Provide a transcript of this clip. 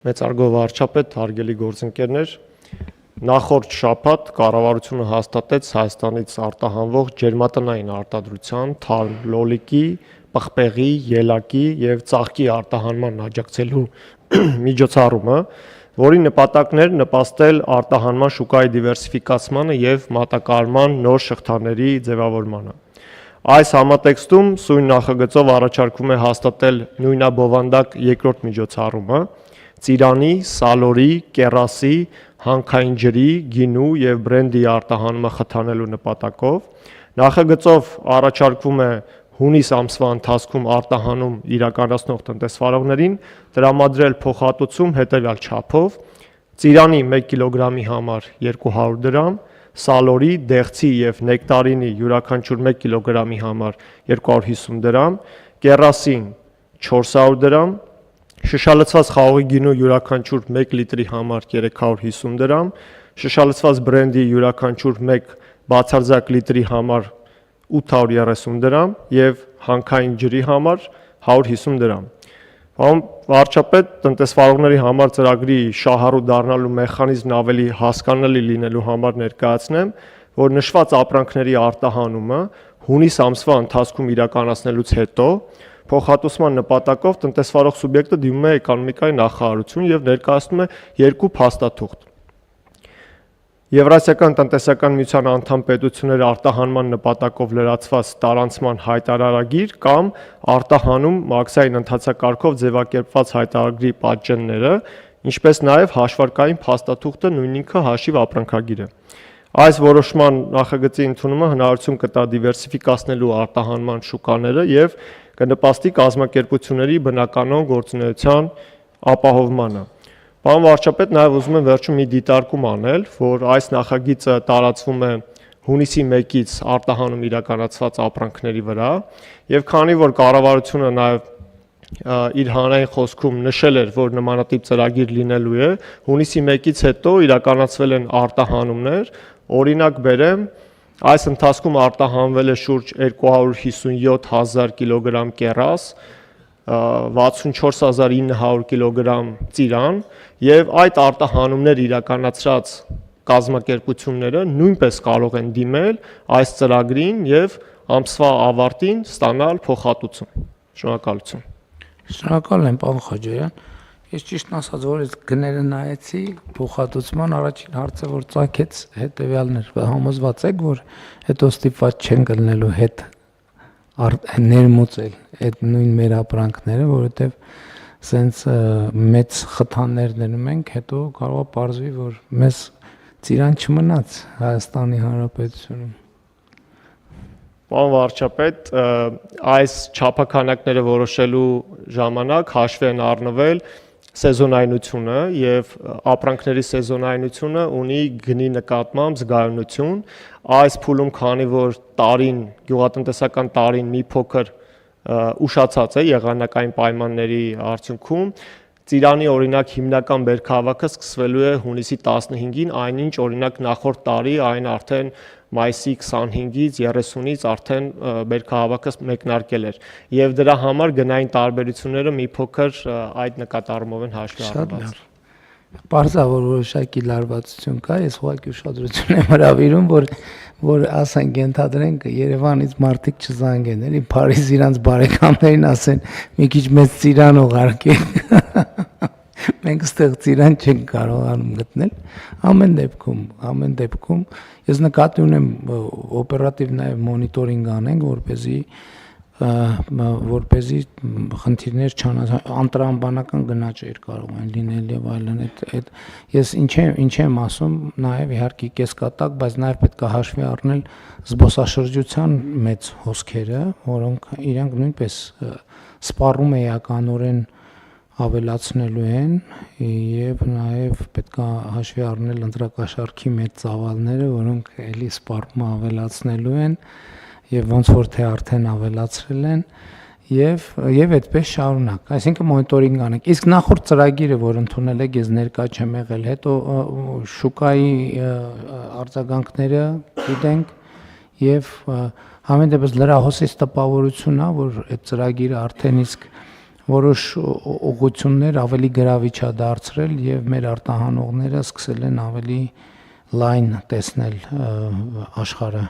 Մեծարգո վարչապետ, հարգելի գործընկերներ, նախորդ շաբաթ կառավարությունը հաստատեց Հայաստանից արտահանվող ջերմատնային արտադրության, թարմ լոլիկի, պղպեղի, ելակի եւ ծաղկի արտահանման աջակցելու միջոցառումը, որի նպատակն էր նպաստել արտահանման շուկայի դիվերսիֆիկացմանը եւ մատակարարման նոր շղթաների ձևավորմանը։ Այս համատեքստում սույն նախագծով առաջարկվում է հաստատել նույնաբովանդակ երկրորդ միջոցառումը ծիրանի, սալորի, կեռասի, հանքային ջրի, գինու եւ բրենդի արտահանումը խթանելու նպատակով։ Նախագծով առաջարկվում է հունիս ամսվա ընթացքում արտահանում իրականացնող տնտեսվարողներին տրամադրել փոխհատուցում հետեւյալ չափով. ծիրանի 1 կիլոգրամի համար 200 դրամ, սալորի, դեղցի եւ նեկտարինի յուրաքանչյուր 1 կիլոգրամի համար 250 դրամ, կեռասին 400 դրամ, շշալցված խաղողի գինու յուրաքանչյուր 1 լիտրի համար 350 դրամ, շշալցված բրենդի յուրաքանչյուր 1 բացարձակ լիտրի համար 830 դրամ եւ հանքային ջրի համար 150 դրամ։ Պարոն վարչապետ, տնտեսվարողների համար ծրագրի շահառու դառնալու մեխանիզմն ավելի հասկանալի լինելու համար ներկայացնեմ, որ նշված ապրանքների արտահանումը հունիս ամսվա ընթացքում իրականացնելուց հետո փոխհատուցման նպատակով տնտեսվարող սուբյեկտը դիմում է էկոնոմիկայի նախարարություն եւ ներկայացնում է երկու փաստաթուղթ։ Եվրասիական տնտեսական միության անդամ պետությունների արտահանման նպատակով լրացված տարանցման հայտարարագիր կամ արտահանում մաքսային ընթացակարգով ձևակերպված հայտարարագրի պատճենները, ինչպես նաեւ հաշվարկային փաստաթուղթը նույն ինքը հաշիվ ապրանքագիրը։ Այս որոշման նախագծի ընդունումը հնարավորություն կտա դիվերսիֆիկացնելու արտահանման շուկաները եւ կնպաստի կազմակերպությունների բնականոն գործունեության ապահովմանը։ Պարոն վարչապետ, նաև ուզում եմ վերջում մի դիտարկում անել, որ այս նախագիծը տարածվում է հունիսի 1-ից արտահանում իրականացված ապրանքների վրա, եւ քանի որ կառավարությունը նաև իր հանրային խոսքում նշել էր, որ նմանատիպ ծրագիր լինելու է, հունիսի 1-ից հետո իրականացվել են արտահանումներ, օրինակ բերեմ, այս ընթացքում արտահանվել է շուրջ 257,000 կիլոգրամ կեռաս, 64,900 կիլոգրամ ծիրան եւ այդ արտահանումներ իրականացրած կազմակերպությունները նույնպես կարող են դիմել այս ծրագրին եւ ամսվա ավարտին ստանալ փոխհատուցում։ Շնորհակալություն։ Շնորհակալ եմ, պարոն Խաչայան։ Ես ճիշտն ասած, որ այս գները նայեցի փոխհատուցման առաջին հարցը, որ ծագեց հետեւյալն էր, համոզված եք, որ հետո ստիպված չեն գտնելու հետ ներմուծել այդ նույն մեր ապրանքները, որովհետեւ սենց մեծ խթաններ դնում ենք, հետո կարող է պարզվի, որ մեզ ծիրան չմնաց Հայաստանի Հանրապետությունում։ Պարոն վարչապետ, այս չափաքանակները որոշելու ժամանակ հաշվի են առնվել սեզոնայնությունը եւ ապրանքների սեզոնայնությունը ունի գնի նկատմամբ զգայունություն։ Այս փուլում, քանի որ տարին, գյուղատնտեսական տարին մի փոքր ուշացած է եղանակային պայմանների արդյունքում, ծիրանի օրինակ հիմնական բերքահավաքը սկսվելու է հունիսի 15-ին, այնինչ օրինակ նախորդ տարի այն արդեն մայիսի 25-ից 30-ից արդեն բերքահավաքը մեկնարկել էր եւ դրա համար գնային տարբերությունները մի փոքր այդ նկատառումով են հաշվի առնված։ Պարզավոր որոշակի լարվածություն կա, ես ուղղակի ուշադրություն եմ հրավիրում, որ ասենք ենթադրենք Երևանից մարդիկ չզանգեն, էլի Փարիզ իրանց բարեկամներին ասեն մի քիչ մեծ ծիրան ուղարկեք։ Մենք ստեղ ծիրան չենք կարողանում գտնել։ Ամեն դեպքում ես նկատի ունեմ օպերատիվ նաև մոնիտորինգ անենք, որպեսզի խնդիրներ չանցան, անտրամաբանական գնաճեր կարող են լինել եւ այլն։ Այդ ես ինչ եմ ասում, նաև իհարկե կեսկատակ, բայց նաև պետք է հաշվի առնել զբոսաշրջության մեծ հոսքերը, որոնք իրանք նույնպես սպառում էականորեն ավելացնելու են եւ նաեւ պետք է հաշվի առնել ընտրակաշարքի մեծ ծավալները, որոնք էլի սպառումը ավելացնելու են եւ ոնց որ թե արդեն ավելացրել են եւ այդպես շարունակ, այսինքն մոնիտորինգ անենք։ Իսկ նախորդ ծրագիրը, որ ընդունել եք, ես ներկա չեմ եղել, հետո շուկայի արձագանքները գիտենք եւ համենայնիվս լրահոսից տպավորություն է, որ այդ ծրագիրը արդեն իսկ որոշ ուղղություններ ավելի գրավիչ է դարձրել եւ մեր արտահանողները սկսել են ավելի լայն տեսնել աշխարհը